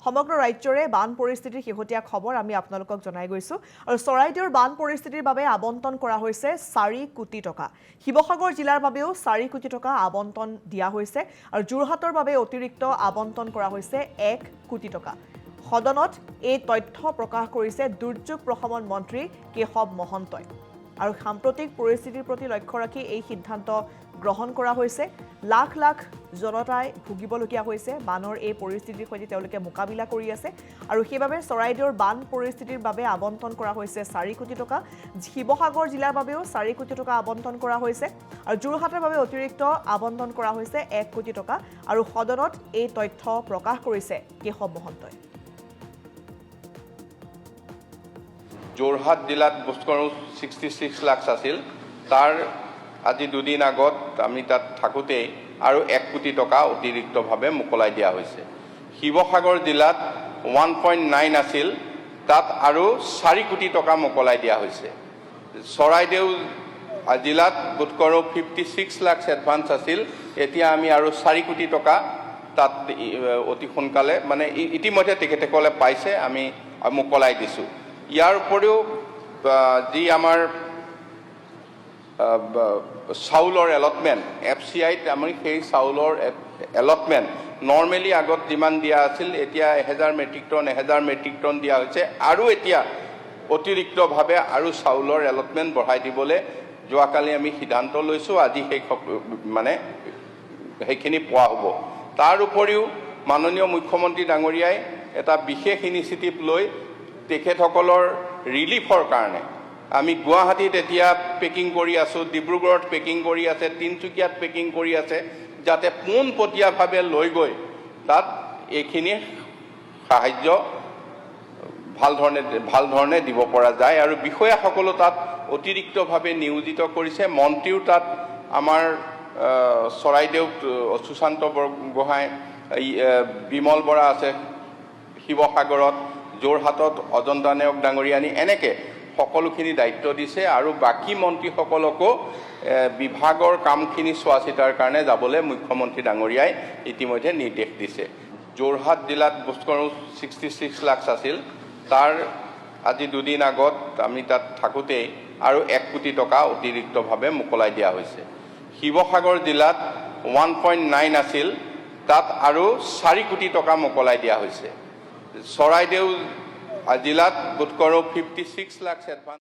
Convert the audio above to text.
সমগ্ৰ ৰাজ্যৰে বান পৰিস্থিতিৰ শেহতীয়া খবৰ আমি আপোনালোকক জনাই গৈছো আৰু চৰাইদেউৰ বান পৰিস্থিতিৰ বাবে আবণ্টন কৰা হৈছে 4 কোটি টকা শিৱসাগৰ জিলাৰ বাবেও 4 কোটি টকা আবণ্টন দিয়া হৈছে আৰু যোৰহাটৰ বাবে অতিৰিক্ত আবণ্টন কৰা হৈছে 1 কোটি টকা সদনত এই তথ্য প্ৰকাশ কৰিছে দুৰ্যোগ প্ৰশমন মন্ত্ৰী কেশৱ মহন্তই আৰু সাম্প্ৰতিক পৰিস্থিতিৰ প্ৰতি লক্ষ্য ৰাখি এই সিদ্ধান্ত গ্ৰহণ কৰা হৈছে লাখ লাখ জনতাই ভুগিবলগীয়া হৈছে বানৰ এই পৰিস্থিতিৰ সৈতে তেওঁলোকে মোকাবিলা কৰি আছে আৰু সেইবাবে চৰাইদেউৰ বান পৰিস্থিতিৰ বাবে আবণ্টন কৰা হৈছে 4 কোটি টকা শিৱসাগৰ জিলাৰ বাবেও 4 কোটি টকা আবণ্টন কৰা হৈছে আৰু যোৰহাটৰ বাবে অতিৰিক্ত আবণ্টন কৰা হৈছে 1 কোটি টকা আৰু সদনত এই তথ্য প্ৰকাশ কৰিছে কেশৱ মহন্তই যোৰহাট জিলাত ভূস্খলন 66 লাখ আছিল তাৰ আজি দুদিন আগত আমি তাত থাকোঁতে আৰু 1 কোটি টকা অতিৰিক্তভাৱে মোকলাই দিয়া হৈছে শিৱসাগৰ জিলাত 1.9 আছিল তাত আৰু 4 কোটি টকা মোকলাই দিয়া হৈছে চৰাইদেউ জিলাত ভূস্খলন 56 লাখ এডভান্স আছিল এতিয়া আমি আৰু 4 কোটি টকা তাত অতি সোনকালে মানে ইতিমধ্যে তেখেতসকলে পাইছে আমি মোকলাই দিছোঁ ইয়াৰ উপৰিও যি আমাৰ চাউলৰ এলটমেণ্ট FCIত আমি সেই চাউলৰ এলটমেণ্ট নৰ্মেলি আগত যিমান দিয়া আছিল এতিয়া 1000 মেট্ৰিক টন দিয়া হৈছে আৰু এতিয়া অতিৰিক্তভাৱে আৰু চাউলৰ এলটমেণ্ট বঢ়াই দিবলৈ যোৱাকালি আমি সিদ্ধান্ত লৈছোঁ আজি সেই মানে সেইখিনি পোৱা হ'ব তাৰ উপৰিও মাননীয় মুখ্যমন্ত্ৰী ডাঙৰীয়াই এটা বিশেষ ইনিচিয়েটিভ লৈ তেখেতসকলৰ ৰিলিফৰ কাৰণে আমি গুৱাহাটীত এতিয়া পেকিং কৰি আছোঁ ডিব্ৰুগড়ত পেকিং কৰি আছে তিনিচুকীয়াত পেকিং কৰি আছে যাতে পোনপটীয়াভাৱে লৈ গৈ তাত এইখিনি সাহায্য ভাল ধৰণে দিব পৰা যায় আৰু বিষয়াসকলো তাত অতিৰিক্তভাৱে নিয়োজিত কৰিছে মন্ত্ৰীও তাত আমাৰ চৰাইদেউত সুশান্ত বৰগোহাঁই বিমল বৰা আছে শিৱসাগৰত যোৰহাটত অজন্তা নায়ক ডাঙৰীয়ানী এনেকৈ সকলোখিনি দায়িত্ব দিছে আৰু বাকী মন্ত্ৰীসকলকো বিভাগৰ কামখিনি চোৱা চিতাৰ কাৰণে যাবলৈ মুখ্যমন্ত্ৰী ডাঙৰীয়াই ইতিমধ্যে নিৰ্দেশ দিছে যোৰহাট জিলাত ভূস্খলন 66 লাখ আছিল তাৰ আজি দুদিন আগত আমি তাত থাকোঁতে আৰু 1 কোটি টকা অতিৰিক্তভাৱে মোকলাই দিয়া হৈছে শিৱসাগৰ জিলাত 1.9 আছিল তাত আৰু 4 কোটি টকা মোকলাই দিয়া হৈছে চৰাইদেউ জিলাত ভূস্খলন 56 লাখ এডভান্স